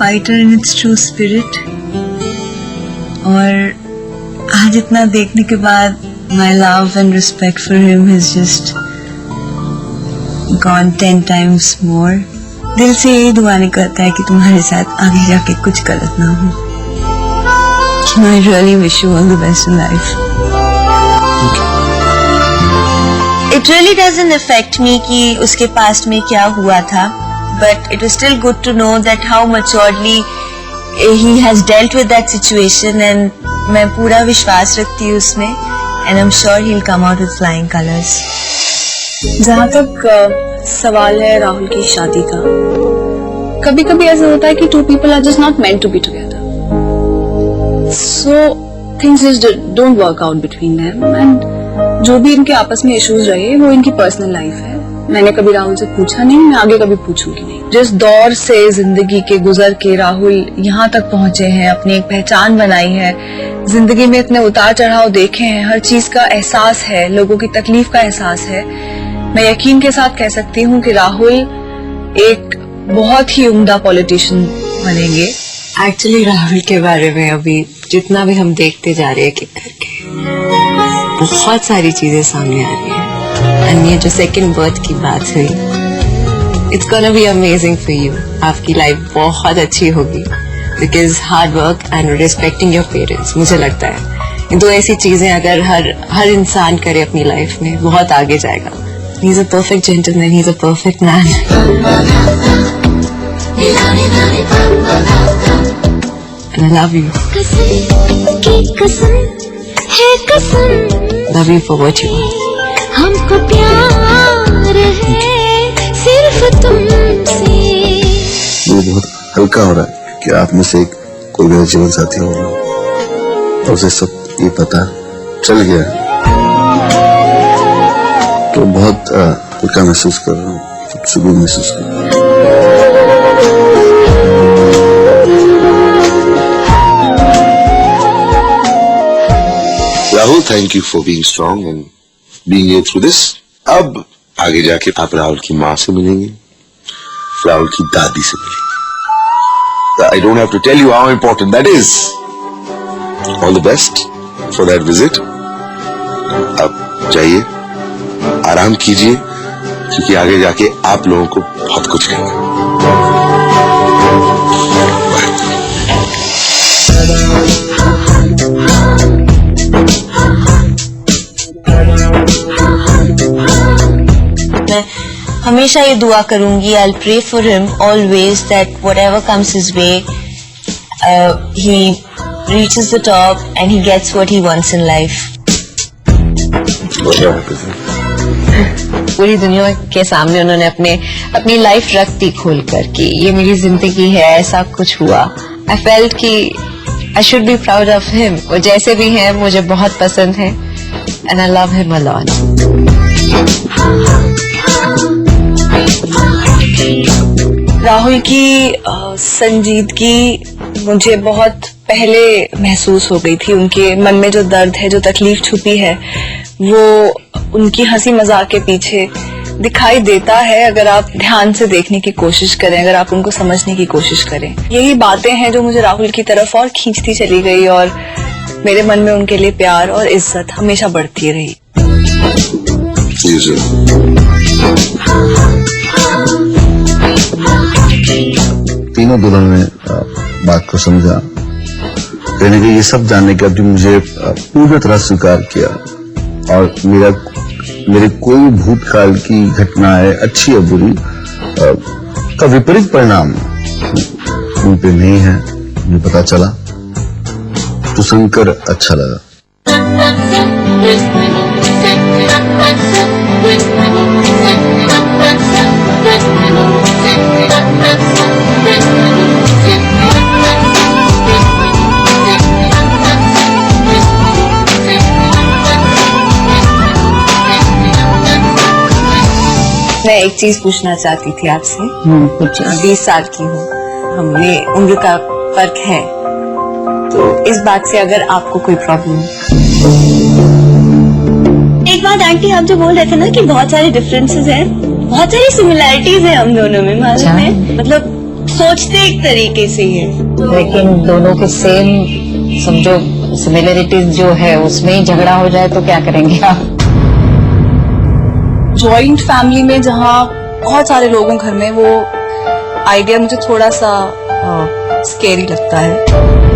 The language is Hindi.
fighter in its true spirit. और आज इतना देखने के बाद my love and respect for him has just gone 10 times more. दिल से यही दुआ निकलता है कि तुम्हारे साथ आगे जाके कुछ गलत ना हो. I really wish you all the best in life. It really doesn't affect me कि उसके पास्ट में क्या हुआ था, but it was still good to know that how maturely he has dealt with that situation, and मैं पूरा विश्वास रखती हूँ उसमें, and I'm sure he'll come out with flying colors. जहाँ तक सवाल है राहुल की शादी का, कभी कभी ऐसा होता है कि two people are just not meant to be together. So things just don't work out between them, and जो भी इनके आपस में इश्यूज रहे वो इनकी पर्सनल लाइफ है. मैंने कभी राहुल से पूछा नहीं, मैं आगे कभी पूछूंगी नहीं. जिस दौर से जिंदगी के गुजर के राहुल यहाँ तक पहुंचे हैं, अपनी एक पहचान बनाई है, जिंदगी में इतने उतार चढ़ाव देखे हैं, हर चीज का एहसास है, लोगों की तकलीफ का एहसास है. मैं यकीन के साथ कह सकती हूँ कि राहुल एक बहुत ही उम्दा पॉलिटिशियन बनेंगे. एक्चुअली राहुल के बारे में अभी जितना भी हम देखते जा रहे हैं कि करके बहुत सारी चीजें सामने आ रही है. एंड ये जो सेकंड बर्थ की बात हुई, it's gonna be amazing for you. आपकी लाइफ बहुत अच्छी होगी because hard work and respecting your parents. मुझे लगता है ये दो ऐसी चीजें अगर हर इंसान करे अपनी लाइफ में, बहुत आगे जाएगा. He is a perfect gentleman, he is a perfect man. And I love you. Love you for what you are. हमको प्यार है सिर्फ तुमसे. मुझे बहुत हल्का हो रहा है कि आप में से एक कोई मेरा जीवन साथी होगा, और उसे सब ये पता चल गया तो बहुत हल्का महसूस कर रहा हूँ, सुकून महसूस कर रहा हूँ. Rahul, thank you for being strong and being here through this. अब आगे जाके आप राहुल की माँ से मिलेंगे, राहुल की दादी से मिलेंगे. I don't have to tell you how important that is. All the best for that visit. अब जाइए, आराम कीजिए, क्योंकि आगे जाके आप लोगों को बहुत कुछ करना है. मैं हमेशा ये दुआ करूंगी, I'll pray for him always that whatever comes his way, he reaches the top and he gets what he wants in life. पूरी दुनिया के सामने उन्होंने अपनी लाइफ रख दी खोल कर कि ये मेरी जिंदगी है, ऐसा कुछ हुआ. I felt कि I should be proud of him. वो जैसे भी हैं मुझे बहुत पसंद है, and I love him a lot. Rahul की संजीदगी मुझे बहुत पहले महसूस हो गई थी. उनके मन में जो दर्द है, जो तकलीफ छुपी है, वो उनकी हंसी मजाक के पीछे दिखाई देता है अगर आप ध्यान से देखने की कोशिश करें, अगर आप उनको समझने की कोशिश करें. यही बातें हैं जो मुझे राहुल की तरफ और खींचती चली गई, और मेरे मन में उनके लिए प्यार और इज्जत हमेशा बढ़ती रही. तीनों दुल्हन ने बात को समझा, कहने के ये सब जानने के बाद मुझे पूरी तरह स्वीकार किया, और मेरे कोई भूतकाल की घटनाएं, अच्छी या बुरी, का विपरीत परिणाम उन पे नहीं है. मुझे पता चला तो सुनकर अच्छा लगा. मैं एक चीज पूछना चाहती थी आपसे. 20 साल की हूँ, हमें उम्र का फर्क है, तो इस बात से अगर आपको कोई प्रॉब्लम. एक बात आंटी, आप जो बोल रहे थे ना कि बहुत सारे डिफरेंसेस हैं, बहुत सारी सिमिलैरिटीज हैं हम दोनों में. मालूम है, मतलब सोचते एक तरीके से ही है। लेकिन दोनों के सेम समझो सिमिलरिटीज जो है उसमें ही झगड़ा हो जाए तो क्या करेंगे आप? जॉइंट फैमिली में जहाँ बहुत सारे लोगों घर में, वो आइडिया मुझे थोड़ा सा स्केरी लगता है।